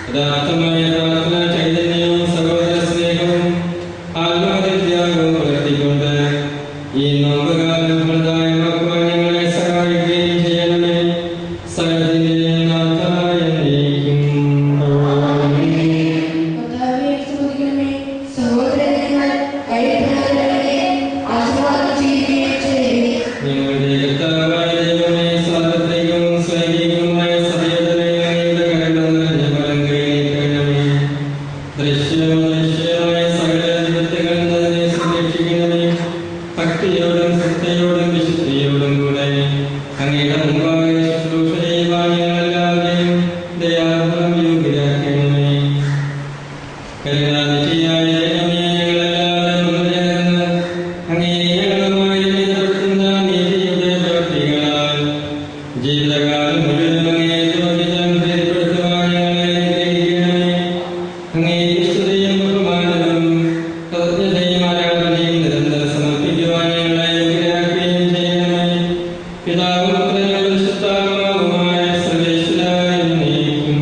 യഥാർത്ഥമായ പ്രാർത്ഥന ചൈതന്യവും സഹോദര സ്നേഹവും ആത്മഹത്യാഗവും വളർത്തിക്കൊണ്ട് ഈ നോമ്പുകാലം ഫലദായമാക്കുവാൻ ഞങ്ങളെ സഹായിക്കുകയും ചെയ്യണമേ. സകലത്തിന്റെയും നാഥായ നീക്കും. ഞങ്ങളുടെ കർത്താവായ ദൈവമേ, സാർവത്രികവും സ്വൈരികവുമായ സഭയുടെ കരങ്ങൾ നിറഞ്ഞ ഫലം കൈനീട്ടണമേ. ദൃശ്യവും ദൃശ്യമായ സകല വിപത്തുകളിൽ നിന്ന് സംരക്ഷിക്കണമേ. ഭക്തിയോടും ശ്രദ്ധയോടും വിശുദ്ധിയോടും കൂടെ അങ്ങയുടെ മുമ്പാകെ ശുശ്രൂഷ ചെയ്യുവാൻ ഞങ്ങളെല്ലാവരെയും ദയാഫലം യോഗ്യരാക്കണമേ. കരുണാനിധിയായ ദൈവമേ, ഞങ്ങളെല്ലാവരും ഒന്നുചേർന്ന് അങ്ങേ ഞങ്ങളുമായി ബന്ധപ്പെടുത്തുന്ന നീതിയുടെ പ്രവൃത്തികളാൽ ജീവിതകാലം മുഴുവൻ അങ്ങേ യോഗ്യതം ഏർപ്പെടുത്തുവാൻ ഞങ്ങളെ അനുഗ്രഹിക്കണമേ. അങ്ങേ സ്തുതിയും ബഹുമാനവും കൃതജ്ഞതയും ആരാധനയും നിരന്തരം സമർപ്പിക്കുവാൻ ഞങ്ങളെ യോഗ്യരാക്കുകയും ചെയ്യണമേ. പിതാവും പുത്രനും പരിശുദ്ധാത്മാവുമായ സർവേശ്വരായ എന്നേക്കും.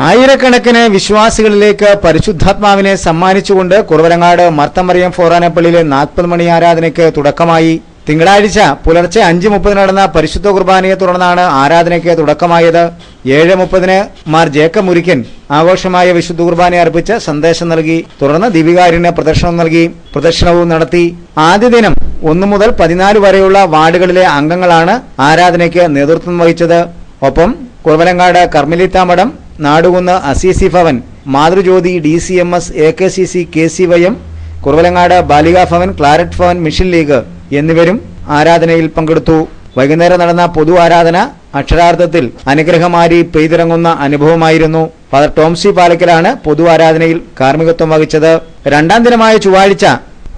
ആയിരക്കണക്കിന് വിശ്വാസികളിലേക്ക് പരിശുദ്ധാത്മാവിനെ സമ്മാനിച്ചുകൊണ്ട് കുറവലങ്ങാട് മർത്തമറിയം ഫോറാനപ്പള്ളിയിലെ 40 മണി ആരാധനയ്ക്ക് തുടക്കമായി. തിങ്കളാഴ്ച പുലർച്ചെ 5:30 നടന്ന പരിശുദ്ധ കുർബാനയെ തുടർന്നാണ് ആരാധനയ്ക്ക് തുടക്കമായത്. 7:30 മാർ ജേക്കബ് മുരിക്കൻ ആഘോഷമായ വിശുദ്ധ കുർബാന അർപ്പിച്ച് സന്ദേശം നൽകി. തുടർന്ന് ദീപികാരുണ്യ പ്രദർശനം നൽകി. പ്രദർശനവും നടത്തി. ആദ്യ ദിനം 1 മുതൽ 14 വരെയുള്ള വാർഡുകളിലെ അംഗങ്ങളാണ് ആരാധനയ്ക്ക് നേതൃത്വം വഹിച്ചത്. ഒപ്പം കുറവലങ്ങാട് കർമ്മലിത്ത മഠം, Nadukunnu Assisi Bhavan, Mathrujyothi DCMS, AKCC, KCYM, Kuravilangad Balika Bhavan, Claret Bhavan, mission league എന്നിവരും ആരാധനയിൽ പങ്കെടുത്തു. വൈകുന്നേരം നടന്ന പൊതു ആരാധന അക്ഷരാർത്ഥത്തിൽ അനുഗ്രഹമാരി പെയ്തിറങ്ങുന്ന അനുഭവമായിരുന്നു. ഫാദർ ടോംസി പാലക്കലാണ് പൊതു ആരാധനയിൽ കാർമ്മികത്വം വഹിച്ചത്. രണ്ടാം ദിനമായ ചൊവ്വാഴ്ച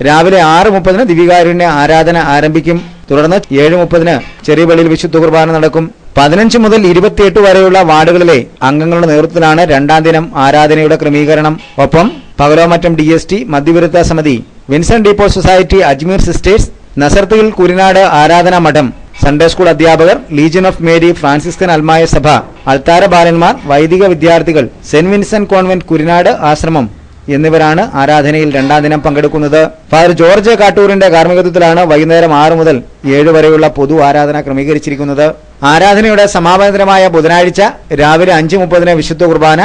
രാവിലെ 6:30 ദിവ്യകാരുണ്യ ആരാധന ആരംഭിക്കും. തുടർന്ന് 7:30 ചെറിയ പള്ളിയിൽ വിശുദ്ധ കുർബാന നടക്കും. 15 മുതൽ 28 വരെയുള്ള വാർഡുകളിലെ അംഗങ്ങളുടെ നേതൃത്വത്തിലാണ് രണ്ടാം ദിനം ആരാധനയുടെ ക്രമീകരണം. ഒപ്പം പകലോമറ്റം DST, മധ്യവിരുദ്ധ സമിതി, വിൻസെന്റ് ഡീപ്പോ സൊസൈറ്റി, അജ്മീർ സിസ്റ്റേഴ്സ്, നസർത്തുൽ കുരിനാട് ആരാധനാ മഠം, സൺഡേ സ്കൂൾ അധ്യാപകർ, ലീജിയൻ ഓഫ് മേരി, ഫ്രാൻസിസ്കൻ അൽമായ സഭ, അൾത്താര ബാലന്മാർ, വൈദിക വിദ്യാർത്ഥികൾ, സെന്റ് വിൻസെന്റ് കോൺവെന്റ് കുരിനാട് ആശ്രമം എന്നിവരാണ് ആരാധനയിൽ രണ്ടാം ദിനം പങ്കെടുക്കുന്നത്. ഫാദർ ജോർജ് കാട്ടൂരിന്റെ കാർമ്മികത്വത്തിലാണ് വൈകുന്നേരം 6 മുതൽ 7 വരെയുള്ള പൊതു ആരാധന ക്രമീകരിച്ചിരിക്കുന്നത്. ആരാധനയുടെ സമാപനദിനമായ ബുധനാഴ്ച രാവിലെ 5:30 വിശുദ്ധ കുർബാന,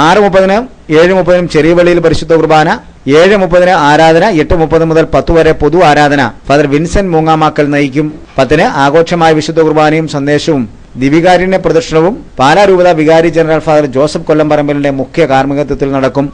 6:30 7:30 ചെറിയ പള്ളിയിൽ പരിശുദ്ധ കുർബാന, 7:30 ആരാധന, 8:30 മുതൽ 10 വരെ പൊതു ആരാധന ഫാദർ വിൻസെന്റ് മൂങ്ങാമാക്കൽ നയിക്കും. 10 ആഘോഷമായ വിശുദ്ധ കുർബാനയും സന്ദേശവും ദിവികാരുണ്യ പ്രദർശനവും പാലാ രൂപത വികാരി ജനറൽ ഫാദർ ജോസഫ് കൊല്ലംപറമ്പിലിന്റെ മുഖ്യ കാർമ്മികത്വത്തിൽ നടക്കും.